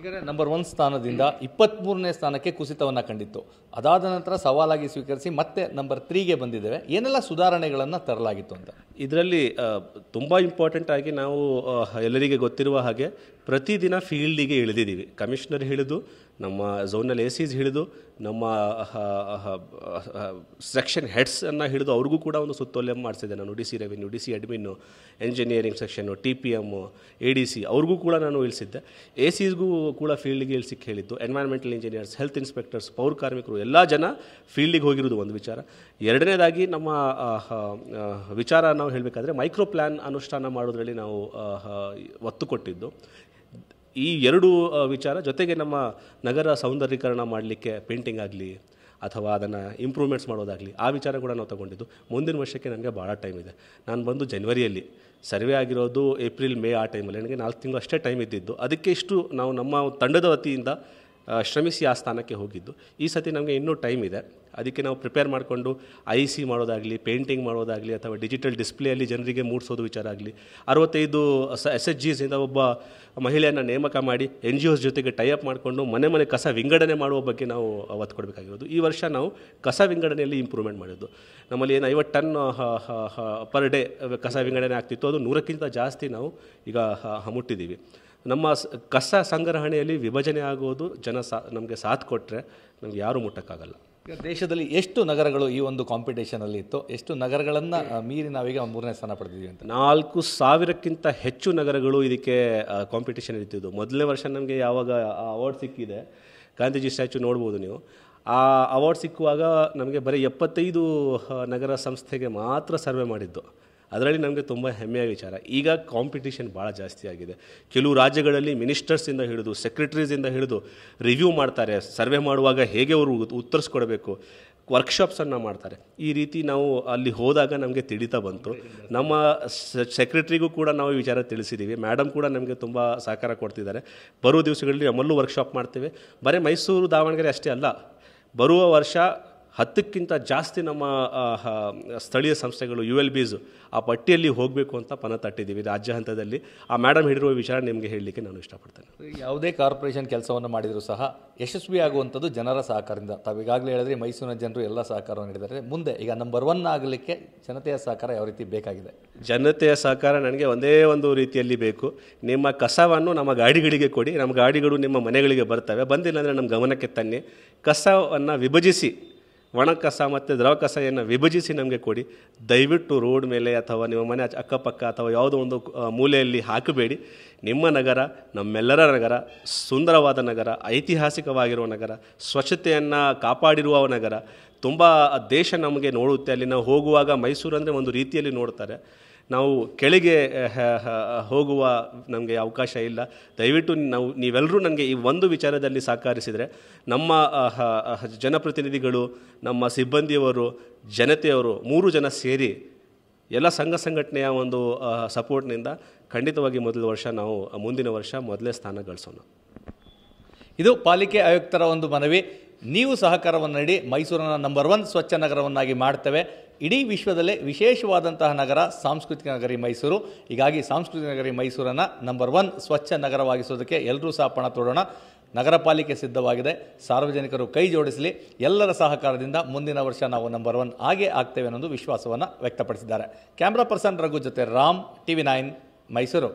ಈಗ ನಂಬರ್ 1 ಸ್ಥಾನದಿಂದ 23ನೇ ಸ್ಥಾನಕ್ಕೆ ಕುಸಿತವನ್ನು ಕಂಡಿತ್ತು. ಅದಾದ ನಂತರ ಸವಾಲಾಗಿ ಸ್ವೀಕರಿಸಿ ಮತ್ತೆ ನಂಬರ್ 3ಗೆ ಬಂದಿದ್ದೇವೆ. ಏನೆಲ್ಲ ಸುಧಾರಣೆಗಳನ್ನು ತರಲಾಗಿತ್ತು ಅಂತ ಇದರಲ್ಲಿ ತುಂಬ ಇಂಪಾರ್ಟೆಂಟ್ ಆಗಿ ನಾವು ಎಲ್ಲರಿಗೆ ಗೊತ್ತಿರುವ ಹಾಗೆ ಪ್ರತಿದಿನ ಫೀಲ್ಡಿಗೆ ಇಳಿದಿದ್ದೀವಿ. ಕಮಿಷನರ್ ಹಿಡಿದು ನಮ್ಮ ಝೋನಲ್ ಎ ಸಿಸ್ ಹಿಡಿದು ನಮ್ಮ ಸೆಕ್ಷನ್ ಹೆಡ್ಸನ್ನು ಹಿಡಿದು ಅವ್ರಿಗೂ ಕೂಡ ಒಂದು ಸುತ್ತೋಲೆ ಮಾಡಿಸಿದೆ. ನಾನು D C revenue, D C admin, engineering section, T P M, A D C ಅವ್ರಿಗೂ ಕೂಡ ನಾನು ಇಳಿಸಿದ್ದೆ. ಎ ಸಿಸ್ಗೂ ಕೂಡ ಫೀಲ್ಡಿಗೆ ಇಳಿಸಿಕ್ಕೆ ಹೇಳಿದ್ದು. ಎನ್ವೈರ್ಮೆಂಟಲ್ ಇಂಜಿನಿಯರ್ಸ್, ಹೆಲ್ತ್ ಇನ್ಸ್ಪೆಕ್ಟರ್ಸ್, ಪೌರ ಕಾರ್ಮಿಕರು ಎಲ್ಲ ಜನ ಫೀಲ್ಡಿಗೆ ಹೋಗಿರೋದು ಒಂದು ವಿಚಾರ. ಎರಡನೇದಾಗಿ ನಮ್ಮ ವಿಚಾರ ನಾವು ಹೇಳಬೇಕಾದ್ರೆ ಮೈಕ್ರೋ ಪ್ಲ್ಯಾನ್ ಅನುಷ್ಠಾನ ಮಾಡೋದ್ರಲ್ಲಿ ನಾವು ಒತ್ತು ಕೊಟ್ಟಿದ್ದು. ಈ ಎರಡು ವಿಚಾರ ಜೊತೆಗೆ ನಮ್ಮ ನಗರ ಸೌಂದರ್ಯೀಕರಣ ಮಾಡಲಿಕ್ಕೆ ಪೇಂಟಿಂಗ್ ಆಗಲಿ ಅಥವಾ ಅದನ್ನು ಇಂಪ್ರೂವ್ಮೆಂಟ್ಸ್ ಮಾಡೋದಾಗಲಿ ಆ ವಿಚಾರ ಕೂಡ ನಾವು ತೊಗೊಂಡಿದ್ದು. ಮುಂದಿನ ವರ್ಷಕ್ಕೆ ನನಗೆ ಭಾಳ ಟೈಮ್ ಇದೆ. ನಾನು ಬಂದು ಜನವರಿಯಲ್ಲಿ, ಸರ್ವೆ ಆಗಿರೋದು ಏಪ್ರಿಲ್ ಮೇ ಆ ಟೈಮಲ್ಲಿ, ನನಗೆ 4 ತಿಂಗಳು ಅಷ್ಟೇ ಟೈಮ್ ಇದ್ದಿದ್ದು. ಅದಕ್ಕೆ ಇಷ್ಟು ನಾವು ನಮ್ಮ ತಂಡದ ವತಿಯಿಂದ ಶ್ರಮಿಸಿ ಆ ಸ್ಥಾನಕ್ಕೆ ಹೋಗಿದ್ದು. ಈ ಸತಿ ನಮಗೆ ಇನ್ನೂ ಟೈಮ್ ಇದೆ. ಅದಕ್ಕೆ ನಾವು ಪ್ರಿಪೇರ್ ಮಾಡಿಕೊಂಡು IC ಮಾಡೋದಾಗಲಿ, ಪೇಂಟಿಂಗ್ ಮಾಡೋದಾಗಲಿ ಅಥವಾ ಡಿಜಿಟಲ್ ಡಿಸ್ಪ್ಲೇಯಲ್ಲಿ ಜನರಿಗೆ ಮೂಡಿಸೋದು ವಿಚಾರ ಆಗಲಿ, 65 SHGಸಿಂದ ಒಬ್ಬ ಮಹಿಳೆಯನ್ನು ನೇಮಕ ಮಾಡಿ NGOs ಜೊತೆಗೆ ಟೈಅಪ್ ಮಾಡಿಕೊಂಡು ಮನೆ ಮನೆ ಕಸ ವಿಂಗಡಣೆ ಮಾಡುವ ಬಗ್ಗೆ ನಾವು ಒತ್ತು ಕೊಡಬೇಕಾಗಿರೋದು. ಈ ವರ್ಷ ನಾವು ಕಸ ವಿಂಗಡಣೆಯಲ್ಲಿ ಇಂಪ್ರೂವ್ಮೆಂಟ್ ಮಾಡಿದ್ದು. ನಮ್ಮಲ್ಲಿ ಏನು 50 ಟನ್ ಪರ್ ಡೇ ಕಸ ವಿಂಗಡಣೆ ಆಗ್ತಿತ್ತು, ಅದು 100ಕ್ಕಿಂತ ಜಾಸ್ತಿ ನಾವು ಈಗ ಮುಟ್ಟಿದ್ದೀವಿ. ನಮ್ಮ ಕಸ ಸಂಗ್ರಹಣೆಯಲ್ಲಿ ವಿಭಜನೆ ಆಗೋದು ನಮಗೆ ಸಾಥ್ ಕೊಟ್ಟರೆ ನಮ್ಗೆ ಯಾರೂ ಮುಟ್ಟಕ್ಕಾಗಲ್ಲ. ಈಗ ದೇಶದಲ್ಲಿ ಎಷ್ಟು ನಗರಗಳು ಈ ಒಂದು ಕಾಂಪಿಟೇಷನಲ್ಲಿ ಇತ್ತು? ಎಷ್ಟು ನಗರಗಳನ್ನು ಮೀರಿ ನಾವೀಗ 3ನೇ ಸ್ಥಾನ ಪಡೆದಿದ್ದೀವಿ ಅಂತ? 4,000ಕ್ಕಿಂತ ಹೆಚ್ಚು ನಗರಗಳು ಇದಕ್ಕೆ ಕಾಂಪಿಟೇಷನ್ ಇರ್ತಿದ್ದು. ಮೊದಲನೇ ವರ್ಷ ನಮಗೆ ಯಾವಾಗ ಅವಾರ್ಡ್ ಸಿಕ್ಕಿದೆ, ಗಾಂಧೀಜಿ ಸ್ಟ್ಯಾಚ್ಯೂ ನೋಡ್ಬೋದು ನೀವು, ಆ ಅವಾರ್ಡ್ ಸಿಕ್ಕುವಾಗ ನಮಗೆ ಬರೀ 75 ನಗರ ಸಂಸ್ಥೆಗೆ ಮಾತ್ರ ಸರ್ವೆ ಮಾಡಿದ್ದು. ಅದರಲ್ಲಿ ನಮಗೆ ತುಂಬ ಹೆಮ್ಮೆಯ ವಿಚಾರ. ಈಗ ಕಾಂಪಿಟೇಷನ್ ಭಾಳ ಜಾಸ್ತಿ ಆಗಿದೆ. ಕೆಲವು ರಾಜ್ಯಗಳಲ್ಲಿ ಮಿನಿಸ್ಟರ್ಸಿಂದ ಹಿಡಿದು ಸೆಕ್ರೆಟರೀಸಿಂದ ಹಿಡಿದು ರಿವ್ಯೂ ಮಾಡ್ತಾರೆ. ಸರ್ವೆ ಮಾಡುವಾಗ ಹೇಗೆ ಅವರು ಉತ್ತರಿಸ್ಕೊಡ್ಬೇಕು, ವರ್ಕ್ಶಾಪ್ಸನ್ನು ಮಾಡ್ತಾರೆ. ಈ ರೀತಿ ನಾವು ಅಲ್ಲಿ ಹೋದಾಗ ನಮಗೆ ತಿಳಿತಾ ಬಂತು. ನಮ್ಮ ಸೆಕ್ರೆಟ್ರಿಗೂ ಕೂಡ ನಾವು ಈ ವಿಚಾರ ತಿಳಿಸಿದ್ದೀವಿ. ಮೇಡಮ್ ಕೂಡ ನಮಗೆ ತುಂಬ ಸಹಕಾರ ಕೊಡ್ತಿದ್ದಾರೆ. ಬರುವ ದಿವಸಗಳಲ್ಲಿ ನಮ್ಮಲ್ಲೂ ವರ್ಕ್ಶಾಪ್ ಮಾಡ್ತೇವೆ. ಬರೀ ಮೈಸೂರು, ದಾವಣಗೆರೆ ಅಷ್ಟೇ ಅಲ್ಲ, ಬರುವ ವರ್ಷ 10ಕ್ಕಿಂತ ಜಾಸ್ತಿ ನಮ್ಮ ಸ್ಥಳೀಯ ಸಂಸ್ಥೆಗಳು ULBs ಆ ಪಟ್ಟಿಯಲ್ಲಿ ಹೋಗಬೇಕು ಅಂತ ಪಣ ತಟ್ಟಿದ್ದೀವಿ ರಾಜ್ಯ ಹಂತದಲ್ಲಿ. ಆ ಮೇಡಮ್ ಹಿಡಿರುವ ವಿಚಾರ ನಿಮಗೆ ಹೇಳಲಿಕ್ಕೆ ನಾನು ಇಷ್ಟಪಡ್ತೇನೆ. ಯಾವುದೇ ಕಾರ್ಪೊರೇಷನ್ ಕೆಲಸವನ್ನು ಮಾಡಿದರೂ ಸಹ ಯಶಸ್ವಿಯಾಗುವಂಥದ್ದು ಜನರ ಸಹಕಾರದಿಂದ. ತಾವೀಗಾಗಲೇ ಹೇಳಿದ್ರೆ ಮೈಸೂರಿನ ಜನರು ಎಲ್ಲ ಸಹಕಾರವನ್ನು ನೀಡಿದ್ದಾರೆ. ಮುಂದೆ ಈಗ ನಂಬರ್ 1 ಆಗಲಿಕ್ಕೆ ಜನತೆಯ ಸಹಕಾರ ಯಾವ ರೀತಿ ಬೇಕಾಗಿದೆ? ಜನತೆಯ ಸಹಕಾರ ನನಗೆ ಒಂದೇ ಒಂದು ರೀತಿಯಲ್ಲಿ ಬೇಕು. ನಿಮ್ಮ ಕಸವನ್ನು ನಮ್ಮ ಗಾಡಿಗಳಿಗೆ ಕೊಡಿ, ನಮ್ಮ ಗಾಡಿಗಳು ನಿಮ್ಮ ಮನೆಗಳಿಗೆ ಬರ್ತವೆ. ಬಂದಿಲ್ಲ ಅಂದರೆ ನಮ್ಮ ಗಮನಕ್ಕೆ ತನ್ನಿ. ಕಸವನ್ನು ವಿಭಜಿಸಿ, ಒಣ ಕಸ ಮತ್ತು ದ್ರವ ಕಸವನ್ನು ವಿಭಜಿಸಿ ನಮಗೆ ಕೊಡಿ. ದಯವಿಟ್ಟು ರೋಡ್ ಮೇಲೆ ಅಥವಾ ನಿಮ್ಮ ಮನೆ ಅಕ್ಕಪಕ್ಕ ಅಥವಾ ಯಾವುದೋ ಒಂದು ಮೂಲೆಯಲ್ಲಿ ಹಾಕಬೇಡಿ. ನಿಮ್ಮ ನಗರ ನಮ್ಮೆಲ್ಲರ ನಗರ, ಸುಂದರವಾದ ನಗರ, ಐತಿಹಾಸಿಕವಾಗಿರುವ ನಗರ, ಸ್ವಚ್ಛತೆಯನ್ನು ಕಾಪಾಡಿರುವ ನಗರ. ತುಂಬ ದೇಶ ನಮಗೆ ನೋಡುತ್ತೆ. ಅಲ್ಲಿ ನಾವು ಹೋಗುವಾಗ ಮೈಸೂರು ಅಂದರೆ ಒಂದು ರೀತಿಯಲ್ಲಿ ನೋಡ್ತಾರೆ. ನಾವು ಕೆಳಗೆ ಹೋಗುವ ನಮಗೆ ಅವಕಾಶ ಇಲ್ಲ. ದಯವಿಟ್ಟು ನೀವೆಲ್ಲರೂ ನನಗೆ ಈ ಒಂದು ವಿಚಾರದಲ್ಲಿ ಸಹಕರಿಸಿದರೆ ನಮ್ಮ ಜನಪ್ರತಿನಿಧಿಗಳು, ನಮ್ಮ ಸಿಬ್ಬಂದಿಯವರು, ಜನತೆಯವರು 3 ಜನ ಸೇರಿ ಎಲ್ಲ ಸಂಘ ಸಂಘಟನೆಯ ಒಂದು ಸಪೋರ್ಟ್ನಿಂದ ಖಂಡಿತವಾಗಿ ಮುಂದಿನ ವರ್ಷ ಮೊದಲೇ ಸ್ಥಾನ ಗಳಿಸೋಣ. ಇದು ಪಾಲಿಕೆ ಆಯುಕ್ತರ ಒಂದು ಮನವಿ. ನೀವು ಸಹಕಾರವನ್ನು ನೀಡಿ ಮೈಸೂರನ್ನು ನಂಬರ್ 1 ಸ್ವಚ್ಛ ನಗರವನ್ನಾಗಿ ಮಾಡ್ತೇವೆ. ಇಡೀ ವಿಶ್ವದಲ್ಲೇ ವಿಶೇಷವಾದಂತಹ ನಗರ ಸಾಂಸ್ಕೃತಿಕ ನಗರಿ ಮೈಸೂರು. ಹೀಗಾಗಿ ಸಾಂಸ್ಕೃತಿಕ ನಗರಿ ಮೈಸೂರನ್ನು ನಂಬರ್ 1 ಸ್ವಚ್ಛ ನಗರವಾಗಿಸೋದಕ್ಕೆ ಎಲ್ಲರೂ ಸಹ ಪಣ ತೊಡೋಣ. ನಗರ ಪಾಲಿಕೆ ಸಿದ್ಧವಾಗಿದೆ. ಸಾರ್ವಜನಿಕರು ಕೈ ಜೋಡಿಸಲಿ. ಎಲ್ಲರ ಸಹಕಾರದಿಂದ ಮುಂದಿನ ವರ್ಷ ನಾವು ನಂಬರ್ 1 ಆಗೇ ಆಗ್ತೇವೆ ಅನ್ನೋದು ವಿಶ್ವಾಸವನ್ನು ವ್ಯಕ್ತಪಡಿಸಿದ್ದಾರೆ. ಕ್ಯಾಮ್ರಾ ಪರ್ಸನ್ ರಘು ಜೊತೆ ರಾಮ್, TV9 ಮೈಸೂರು.